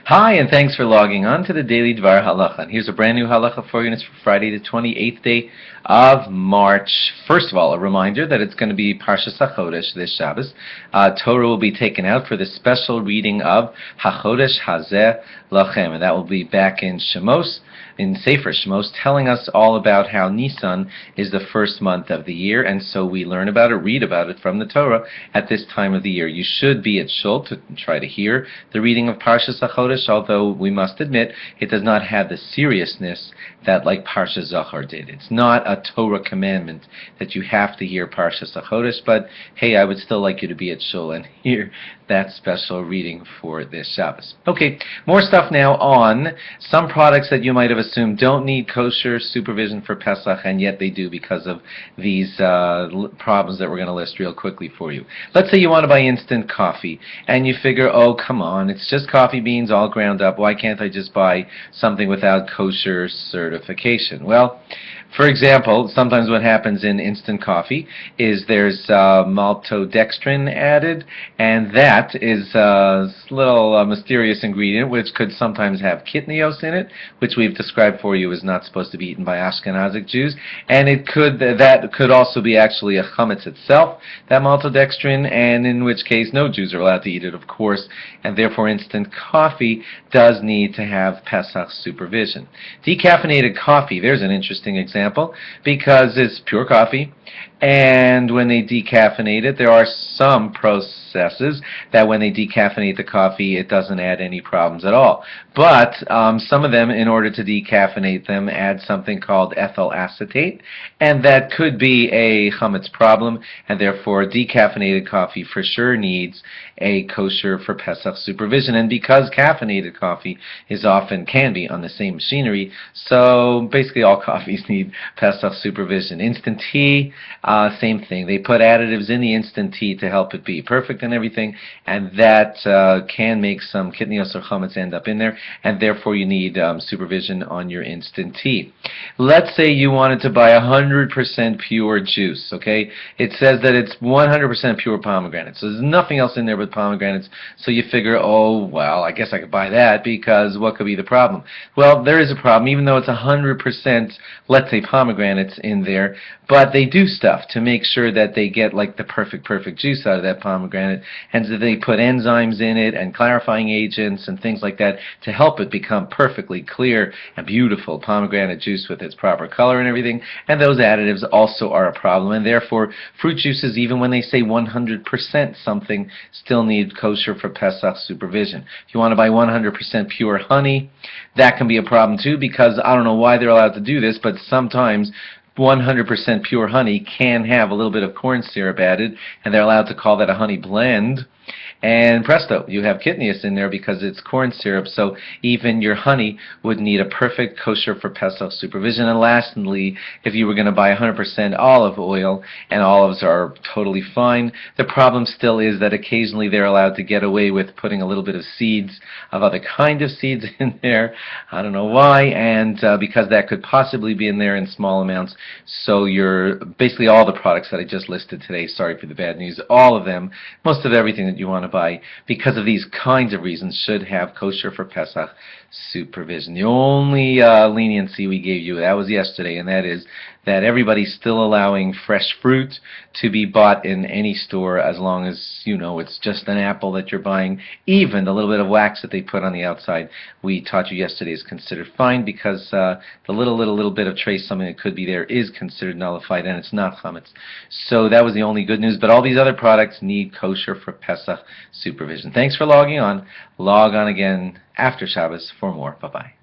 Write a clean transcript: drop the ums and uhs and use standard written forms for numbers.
Hi, and thanks for logging on to the Daily DVAR Halacha. And here's a brand new halacha for you, and it's for Friday, the 28th day of March. First of all, a reminder that it's going to be Parshas HaChodesh this Shabbos. Torah will be taken out for the special reading of HaChodesh Hazeh Lachem, and that will be back in Shemos, in Sefer Shemos, telling us all about how Nisan is the first month of the year, and so we learn about it, read about it from the Torah at this time of the year. You should be at Shul to try to hear the reading of Parshas HaChodesh, although we must admit it does not have the seriousness that like Parshas Zachor did. It's not a Torah commandment that you have to hear Parshas HaChodesh, but hey, I would still like you to be at Shul and hear that special reading for this Shabbos. Okay, more stuff now on some products that you might have assumed don't need kosher supervision for Pesach, and yet they do because of these problems that we're going to list real quickly for you. Let's say you want to buy instant coffee, and you figure, oh, come on, it's just coffee beans all ground up. Why can't I just buy something without kosher certification? Well, for example, sometimes what happens in instant coffee is there's maltodextrin added, and that is a little mysterious ingredient which could sometimes have kitnios in it, which we've described for you is not supposed to be eaten by Ashkenazic Jews, and that could also be actually a chametz itself, that maltodextrin, and in which case no Jews are allowed to eat it, of course, and therefore instant coffee does need to have Pesach supervision. Decaffeinated coffee, there's an interesting example, because it's pure coffee, and when they decaffeinate it, there are some processes that when they decaffeinate the coffee, it doesn't add any problems at all. But some of them, in order to decaffeinate them, add something called ethyl acetate, and that could be a chametz problem, and therefore decaffeinated coffee for sure needs a kosher for Pesach supervision. And because caffeinated coffee can be on the same machinery, so basically all coffees need Pesach supervision. Instant tea, same thing. They put additives in the instant tea to help it be perfect and everything, and that can make some kitnios or chametz end up in there, and therefore you need supervision on your instant tea. Let's say you wanted to buy 100% pure juice, okay? It says that it's 100% pure pomegranate, so there's nothing else in there but pomegranates, so you figure, oh, well, I guess I could buy that because what could be the problem? Well, there is a problem, even though it's 100%, let's say, pomegranates in there, but they do stuff to make sure that they get like the perfect juice out of that pomegranate, and so they put enzymes in it and clarifying agents and things like that to help it become perfectly clear and beautiful pomegranate juice with its proper color and everything, and those additives also are a problem, and therefore fruit juices, even when they say 100% something, still need kosher for Pesach supervision. If you want to buy 100% pure honey, that can be a problem too, because I don't know why they're allowed to do this, but sometimes 100% pure honey can have a little bit of corn syrup added, and they're allowed to call that a honey blend. And presto, you have kitnios in there because it's corn syrup, so even your honey would need a perfect kosher for Pesach supervision. And lastly, if you were going to buy 100% olive oil, and olives are totally fine, the problem still is that occasionally they're allowed to get away with putting a little bit of seeds, of other kind of seeds in there. I don't know why, and because that could possibly be in there in small amounts. So you're basically all the products that I just listed today, sorry for the bad news, all of them, most of everything that you want to buy, because of these kinds of reasons, should have kosher for Pesach supervision. The only leniency we gave you, that was yesterday, and that is that everybody's still allowing fresh fruit to be bought in any store as long as, you know, it's just an apple that you're buying. Even the little bit of wax that they put on the outside, we taught you yesterday, is considered fine, because the little bit of trace, something that could be there, is considered nullified, and it's not chametz. So that was the only good news, but all these other products need kosher for Pesach supervision. Thanks for logging on. Log on again after Shabbos for more. Bye-bye.